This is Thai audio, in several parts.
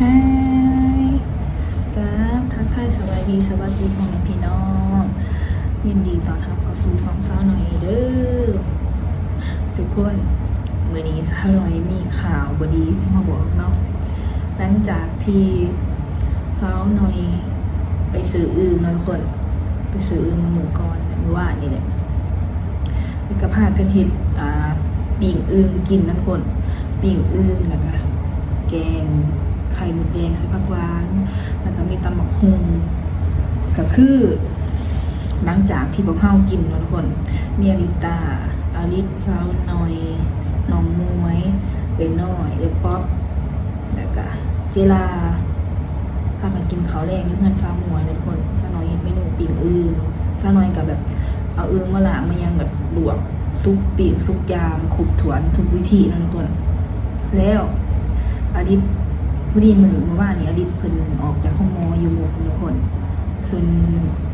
Hi ครับทักทายสวัสดีพ่อแม่พี่น้องยินดีต้อนรับเข้าสู่สองสาวหน่อยเด้อทุกคนมื้อนี้สาวหน่อยมีข่าวบ่ดีสิมาบอกเนาะหลังจากที่สาวหน่อยไปซื้ออึ่งเนาะทุกคนไปซื้ออึ่งมามื้อก่อนเมื่อวานนี่แหละแล้วก็พากันเฮ็ดปิ้งอึ่งกินนะทุกคนปิ้งอึ่งแล้วก็แกงไข่มดแดงใส่ผักหวานแล้วก็มีตำบักหุ่งก็คือหลังจากที่พวกเฮากินเนาะทุกคนมีอลิตาอาลิตสาวน้อยน้องมวยเอ้ยน้อยเอ้ยป๊อปแล้วก็เจลาพากันกินข้าวแรงอยู่เฮือนสาวมวยเนาะทุกคนสาวน้อยเฮ็ดเมนูปิ้งอึ่งสาวน้อยก็แบบเอาอึ่งมาล้างมายังแบบลวกซุปปิ้งซุปยามครบถ้วนทุกวิธีเนาะทุกคนแล้วอาลิตพอดีเมื่อวานนี้อดิตเพิ่นออกจากห้องหมออยู่หมู่ทุกคนเพิ่น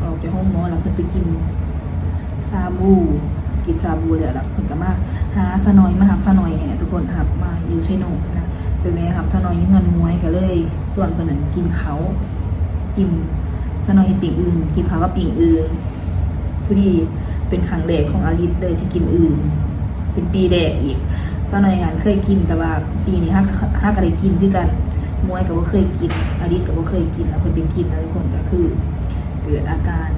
ออกจากห้องหมอแล้วเพิ่นไปกินซาบูแล้วเพิ่นก็มาหาสะหน่อยมาหับสะหน่อยเนี่ยทุกคนหับมาอยู่ไชโนนะไปแม่หับสะหน่อยอยู่เฮือนมวยก็เลยส่วนเพิ่นนั้นกินเขากินสะหน่อยเฮ็ดปิ้งอื่นกินเขากับปิ้งอื่นพอดีเป็นครั้งแรกของอดิตเลยที่กินอื่นเป็นปีแรกอีกสะหน่อยงานเคยกินแต่ว่าปีนี้ฮักก็ได้กินคือกันมวยก็บ่เคยกินอดิตก็บ่เคยกินแล้วเพิ่นไปกินแล้วทุกคนก็คือเกิดอาการ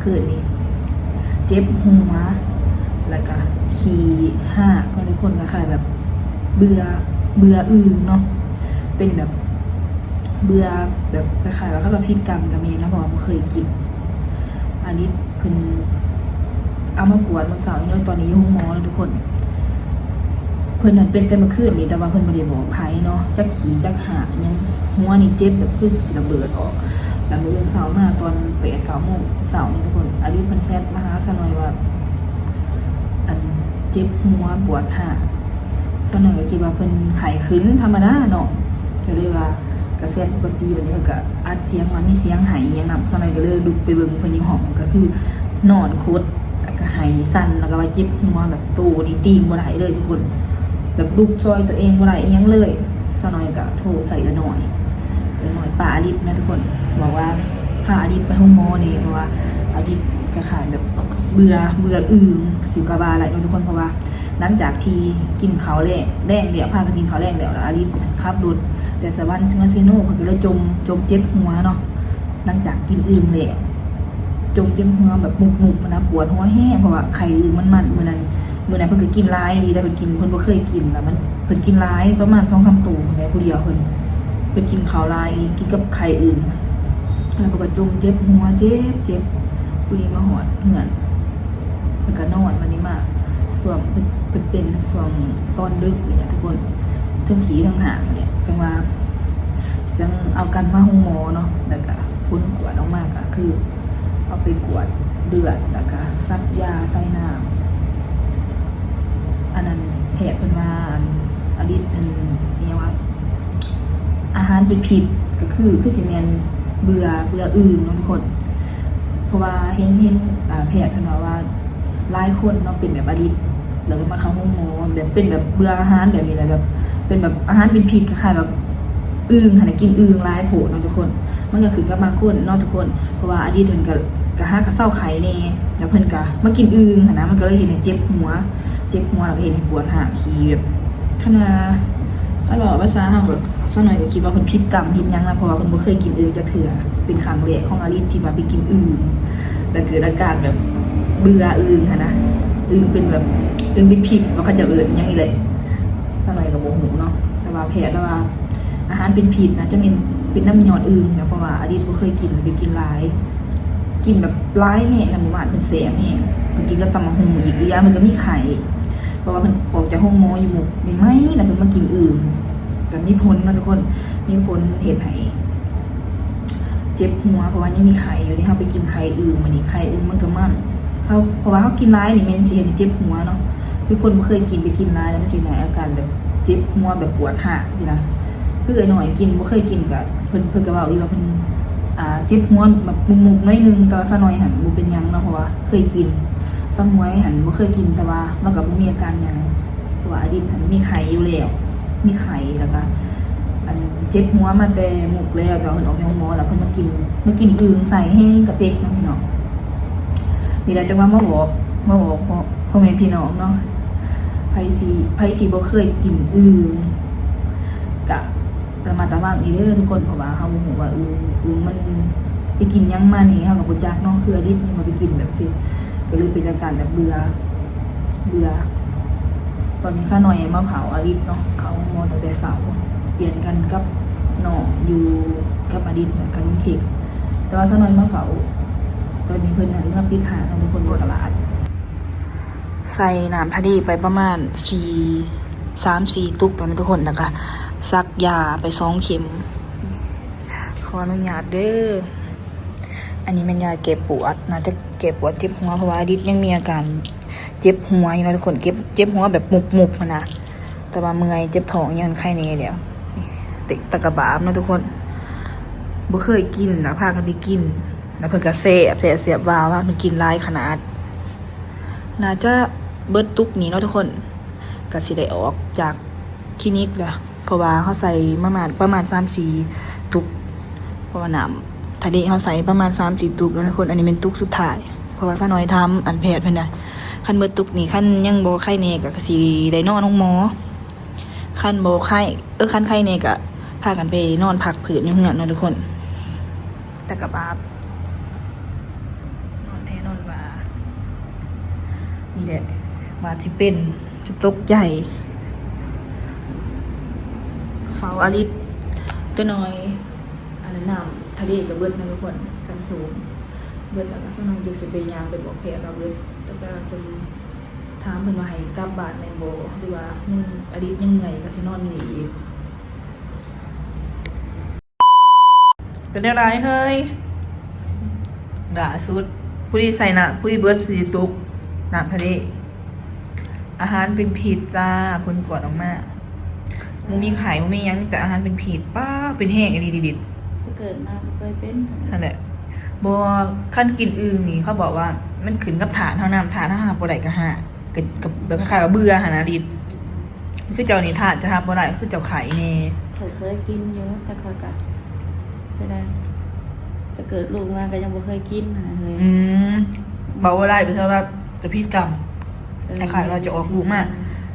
คืนนี้เจ็บหัวแล้วก็ขี้หากทุกคนก็คล้ายแบบเบื่ออื่นเนาะเป็นแบบเบื่อแบบคล้ายๆว่าเขาพฤติกรรมก็มีนะเพราะว่าบ่เคยกินอดิตเพิ่นเอามากวดมื้อเช้านี้ตอนนี้อยู่ห้องหมอแล้วทุกคนเพิ่นนั่นเป็นแต่เมื่อคืนนี้แต่ว่าเพิ่นบ่ได้บอกไผเนาะจักขี้จักหากยังหัวนี่เจ็บแบบคือสิระเบิดออกแล้วมื้อเช้ามาตอน 8-9 โมงเช้านี่ทุกคนอดีตเพิ่นแชทมาหาซะหน่อยว่าอันเจ็บหัวปวดหากซะหน่อยก็คิดว่าเพิ่นไข้ขึ้นธรรมดาเนาะก็เลยว่ากระแสปกติบัดนี้เพิ่นก็อัดเสียงมามีเสียงไหอิหยังนำซะหน่อยก็เลยลุกไปเบิ่งเพิ่นอยู่ห้องก็คือนอนคดแล้วก็ไหสั่นแล้วก็ว่าเจ็บหัวแบบโตนี่ตีงบ่ได้เลยทุกคนแบบลุกซอยตัวเองบ่ได้อีหยังเลยซะหน่อยก็โทรใส่หน่อยป้าอดิตนะทุกคนบอกว่าพาอดิตไปห้องหมอนี่เพราะว่าอดิตจะขาดแบบเบื่ออื่นสิวกะบาอะไรทุกคนเพราะว่าหลังจากที่กินข้าวแรงเดี๋ยวพากันกินข้าวแรงแล้วอดิตขับรถแต่สวรรค์ซิมาเซโน่เพิ่นก็เลยจมเจ็บหัวเนาะหลังจากกินอึ่งแล้วจมเจ็บหัวแบบมุกนะปวดหัวแห้งเพราะว่าไข่อึ่งมันมื้อนั้นเพิ่นก็กินหลายดีแต่เพิ่นบ่เคยกินแล้วมันเพิ่นกินหลายประมาณ 2-3 ตู้ได้ผู้เดียวเพิ่นกินข้าวหลายกินกับไข่อื่นแล้วก็จมเจ็บหัวเจ็บผู้นี้มาหอดเหือนเพิ่นก็นอนวันนี้มาส่วงเพิ่นเป็นส่วงตอนดึกนี่นะทุกคนเทิงขี้เทิงหางเนี่ยจังเอากันมาห้องหมอเนาะแล้วก็ผลกวดออกมาก็คือเอาไปกวดเลือดแล้วก็ซักยาใส่น้ำอันนั้นแพทย์เพิ่นว่าอดิตเพิ่นเนี่ยว่าอาหารเป็นพิษก็คือสิแม่นเบื่ออื่นเนาะทุกคนเพราะว่าเห็นแพทย์เพิ่นว่าหลายคนเนาะเป็นแบบอดิตแล้วก็มาเข้าห้องหมอแบบเป็นแบบเบื่ออาหารแบบนี้แหละแบบเป็นแบบอาหารเป็นพิษคล้ายๆแบบอึ่งหั่นน่ะกินอึ่งหลายโผเนาะทุกคนมันก็คือกับบางคนเนาะทุกคนเพราะว่าอดิตเพิ่นก็หากระเซ้าไข้แน่แล้วเพิ่นก็มากินอึ่งหั่นนะมันก็เลยเฮ็ดให้เจ็บหัวแล้วก็เฮ็ดให้ปวดหางขี้แบบขนาดถ้าบอกภาษาเฮาแบบซะหน่อยก็คิดว่าเพิ่นผิดกรรมผิดหยังนะเพราะว่าเพิ่นบ่เคยกินอึ่งจักเทื่อเป็นครั้งแรกของอลิศที่มาไปกินอึ่งแล้วเกิดอาการแบบเบื่ออึ่งหั่นนะอึ่งเป็นแบบอึ่งเป็นพิษว่าเขาจะเอิ้นหยังนี่แหละซะหน่อยก็บ่ฮู้เนาะแต่ว่าแพทย์ว่าอาหารเป็นพิษนะจะเป็นน้ำย้อนอึ่งนะเพราะว่าอลิศบ่เคยกินไปกินหลายกินแบบหลายแฮะน้ำหวานเป็นแสบแฮะเมื่อกี้ก็ตำบักหุ่งอีกอย่างมันก็มีไข่เพราะว่าเพิ่นออกจากห้องหมออยู่หมู่เป็นไหมแล้วเพิ่นมากินอึ่งกันมีผลนะทุกคนมีผลเห็นให้เจ็บหัวเพราะว่ายังมีไข่อยู่ที่เฮาไปกินไข่อึ่งมื้อนี้ไข่อึ่งมันก็มันเพราะว่าเฮากินหลายนี่มันสิเฮ็ดให้เจ็บหัวเนาะคือคนบ่เคยกินไปกินหลายแล้วมันสิให้อาการแบบเจ็บหัวแบบปวดหากสินะคือไอ้หน่อยกินบ่เคยกินก็เพิ่นก็เว้าอยู่ว่าเพิ่นเจ็บหัวแบบมุกๆหน่อยนึงแต่ว่าซะหน่อยหั่นบ่เป็นหยังเนาะเพราะว่าเคยกินซะหวยหั่นบ่เคยกินแต่ว่ามันก็บ่มีอาการหยังเพราะว่าอดีตหั่นมีไข้อยู่แล้วมีไข้แล้วก็อ อันเจ็บหัวมาแต่หมกแล้วแต่เพิ่นออกจากหมอแล้วเพิ่นมากินอึ่งใส่แห้งกระเต็กเนาะพี่น้องนี่แหละจังว่ามาบอกพ่อแม่พี่น้องเนาะไผที่บ่เคยกินอึ่งก็ระมัดระวังอีเด้อทุกคนเพราะว่าเฮาบ่ฮู้ว่าอึ่งมันไปกินหยังมานี่เฮาก็บ่จักเนาะคืออดิบนี่มาไปกินแบบสิก็เลยเป็นอาการแบบเบื่อตอนนี้ซะหน่อยมาเผาอดิบเนาะเขาหมอตั้งแต่เช้าเปลี่ยนกันกับน้องอยู่กับอดิบเนี่ยกับลุงเขกแต่ว่าซะหน่อยมาเฝ้าตอนนี้เพิ่นน่ะเมื่อปิดหาดทุกคนอยู่ตลาดใส่น้ำทะเลไปประมาณ3-4 ตุกแล้วนะทุกคนแล้วก็ซักยาไป2 เข็มขออนุญาตเด้ออันนี้เป็นยาแก้ปวดน่าจะแก้ปวดเจ็บหัวเพราะว่าอดิษยังมีอาการเจ็บหัวอยู่นะทุกคนเจ็บหัวแบบมุบๆนะแต่ว่าเมื่อยเจ็บท้องยังไข้นี่เดี๋ยวติตะกะบาบนะทุกคนบ่เคยกินนะพากันไปกินแล้วเพิ่นก็เสียบว่ามันกินหลายขนาดน่าจะเบิดตุกนี้เนาะทุกคนก็สิได้ออกจากคลินิกแล้วเพราะว่าเขาใส่ประมาณ3-4 ตุกเพราะว่าน้ำทะเลเขาใส่ประมาณ3-4 ตุกแล้วทุกคนอันนี้เป็นตุกสุดท้ายเพราะว่าซะน้อยทำอันแพทย์เพิ่นน่ะคันเบิดตุกนี่คันยังบ่ไข้แน่ก็สิได้นอนโรงหมอคันบ่ไข้คันไข้แน่ก็พากันไปนอนพักผืนอยู่เฮือนเนาะทุกคนแต่ก็บาปนอนแท้นอนว่านี่แหละว่าสิเป็นจะตกใจเฝ้าอลิศตัวน้อยอันนั้นน้ำทะเลกับเบิดนะทุกคนกันสูงเบิดแล้วก็ตัวน้อยจึงสิไปยางเป็นบอกแพทย์เราเบิดแล้วก็จะถามเพิ่นว่าให้กลับบ้านในบ่หรือว่ายังอลิศยังเหนื่อยก็สินอนอยู่นี่อีกเป็นอะไรเฮ้ยล่าสุดผู้ที่ใส่น่ะผู้ที่เบิด4 ตุกน้ำทะเลอาหารเป็นผิดจ้าเพิ่นกวดออกมามันมีไข่มันมียังแต่อาหารเป็นผิดป้าเป็นแห้งอะไรดิดถ้าเกิดมาเคยเป็นนั่นแหละบ่ขั้นกินอึ่งนี่เขาบอกว่ามันขึ้นกับฐานเท่าน้ำฐานถ้าหาบ่ได้ก็หากับแบบคล้ายๆว่าเบื่อหั่นนะดิดคือเจ้านี่ฐานจะหาบ่ได้คือเจ้าไข่แน่เคยกินอยู่แต่เคยก็แสดงถ้าเกิดลูกมาก็ยังบ่เคยกินนะเฮ้ยบ่ว่าได้เพราะว่าจะพิษกรรมคล้ายๆว่าจะออกลูกมา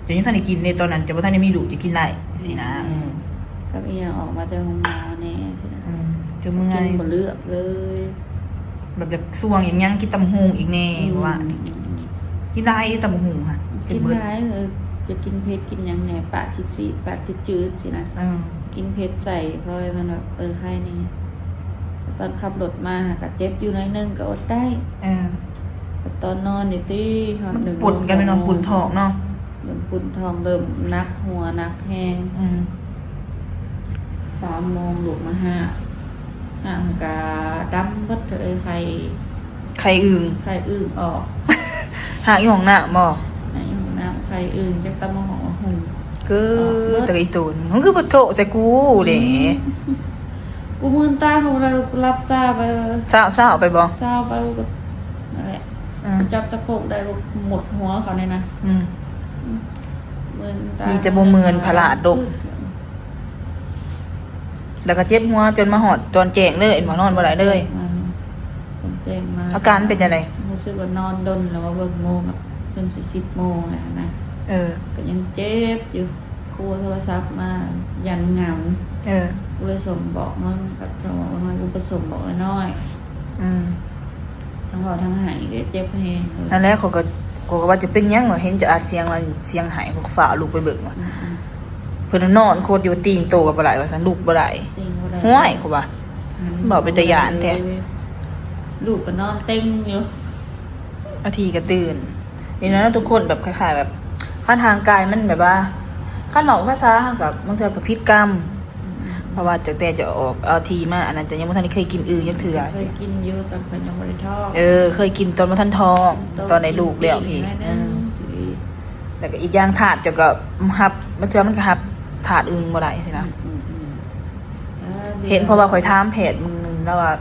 จะยังทันได้กินในตอนนั้นจะบ่ทันได้มีลูกจะกินได้สินะกับอีหยังออกมาแต่โรงหมอแน่สินะจะเมื่อยกินบ่เลือกเลยแบบจะส่วงอย่างยังกินตำหูอีกแน่ว่ากินได้ตำหูค่ะกินได้จะกินเผ็ดกินยังไงปากสิปากจืดสินะกินเผ็ดใส่เพราะมันแบบไข้นี่ตอนขับรถมาก็เจ็บอยู่หน่อยนึงก็อดได้ตอนนอนนี่ตี้1 ปุ่นกันไปนอนปุ่นท้องเนาะปุ่นท้องเริ่มนักหัวนักแห้ง3 โมงลุกมาห่างกาดำเบิดไข่อึ่งออกหางอยู่ห้องน้ำบ่ไข่อึ่งจักตะมะหอหุ่นคือตะไอ้ตูนมันคือบ่โตใส่กูเด้กูมืนตาของเรารับตาไปเช้าไปบ่เช้าไปก็นั่นแหละจับจะโคกได้หมดหัวเขาเนี่ยนะมืนตานี่จะบ่มืนผลาดดกแล้วก็เจ็บหัวจนมาหอดตอนแจ้งเลยหมอนอนบ่ได้เลยอาการเป็นจังได๋รู้สึกว่านอนดนแล้วว่าเบิ่งโมงจน10 โมงแล้วนะก็ยังเจ็บอยู่ครูโทรศัพท์มายันเหงากูเลยส่งบอกมันกับสมองว่ากูผสมบอกน้อยทั้งบอกทั้งหายเจ็บแฮงนั่นแหละเขาก็ว่าจะเป็นหยังว่าเห็นจะอาจเสียงว่าเสียงหายเขาฝ่าลูกไปเบิ่งว่าเพิ่นนอนโคตรอยู่ตีงโตกับบ่ได้ว่าซั่นลูกบ่ได้ห้วยเขาว่าบอกเป็นตาย่านแท้ลูกก็นอนเต็งอยู่อาทีก็ตื่นนี่นะทุกคนแบบคล้ายๆแบบขั้นทางกายมันแบบว่าขั้นหนอกภาษากับบางเทื่อกับพิษกรรมเพราะว่าจากแต่จะออกเอาทีมาอันนั้นจะยังบ่ทันได้เคยกินอื่นยังเถื่อเคยกินอยู่ตอนเพิ่นยังบ่ได้ท้องเคยกินตอนบ่ทันท้องตอนในลูกแล้วพี่แล้วก็อีกอย่างถาดจะก็ฮับบางเทื่อมันก็ฮับถาดอื่นบ่ได้สินะเห็นเพราะว่าข่อยถามแพทย์มึงนึงแล้วว่า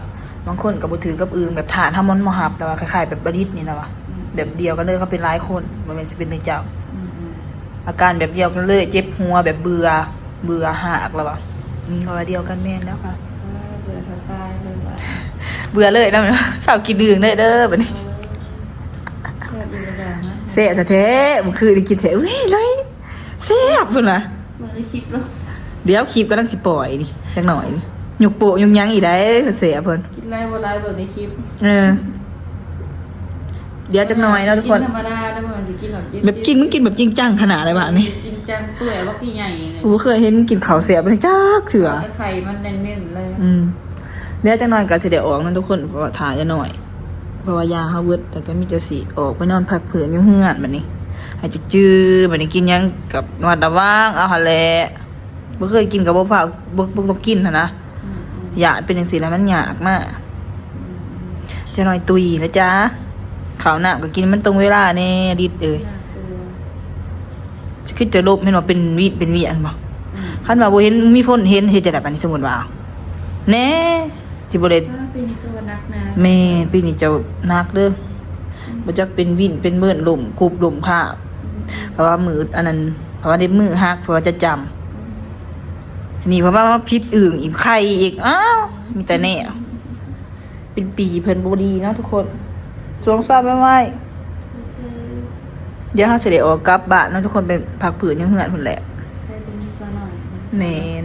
บางคนก็บ่ถือกับอื่นแบบถาดถ้ามันบ่ฮับแล้วว่าคล้ายๆแบบบดิษนี่นะว่าแบบเดียวกันเลยเขาเป็นหลายคนบ่แม่นสิเป็นถึงเจ้าอาการแบบเดียวกันเลยเจ็บหัวแบบเบื่อหากแล้วว่า รอเดียวกันแม่นแล้วค่ะ เบื่อเขาตายเลยว่ะ เบื่อเลยแล้วสาวกินดื่มเลยเด้อบัดนี้ แค่ดูกระดาษนะ เสียแท้ๆมันคือได้กินแท้อุ้ยเลยแซ่บพุ่นน่ะ เมื่อได้คลิปแล้ว เดี๋ยวคลิปกำลังสิปล่อยนี่จักหน่อยนี่หยุกโปะยุกยั้งอีได้เสียเพิ่น กินไรบ่ไรเบิดในคลิป เดี๋ยวจักหน่อยเนาะทุกคน ธรรมดาได้บ่มันสิกินแบบ แบบกินมึงกินแบบจริงจังขนาดอะไรบ้านี่ กินจังเปื่อยว่าพี่ใหญ่เลย กูเคยเห็นกินข้าวเสียไปจักเถื่อ แต่ไข่มันเน้นๆเลย เดี๋ยวจักหน่อยก็สิได้ออกนั่นทุกคนเพราะว่าถ่ายจะหน่อยเพราะว่ายาเฮาเวิร์ดแต่ก็มีเจ้าสิออกไปนอนพักเผื่ออยู่เฮือนบัดนี้ให้จิจื้อบัดนี้กินหยังกับนวดระว่างเอาหั่นแหละบ่เคยกินกับบ่ฟ้าวบ่ต้องกินหั่นนะหยาดเป็นจังซี่แล้วมันยากมากจะหน่อยตุยนะจ๊ะข้าวหน้าก็กินมันตรงเวลาแน่ดิดเอ้ยคือจะลบแม่นว่าเป็นวิอันบ่คันว่าบ่เห็นมีพ้นเห็นเฮ็ดจังได๋บัดนี้สมมุติว่าแน่สิบ่ได้ ปีนี้คือวันนักนะ แม่ปีนี้เจ้านักเด้อบ่จักเป็นวินเป็นเบิ่นลมคูบลมคาบเพราะว่ามืออันนั้นเพราะว่าได้มือฮักเพราะว่าจะจำอันนี้เพราะว่ามาพิษอื่นอีกไข่อีกอ้าวมีแต่แน่เป็นปีเพิ่นบ่ดีเนาะทุกคนสวงซาบไว้เดี๋ยวเฮาสิได้ออกกลับบ้านเนาะทุกคนไปพักผืนอยู่เฮือนพุ่นแหละ แค่จะมีซะหน่อย แม่น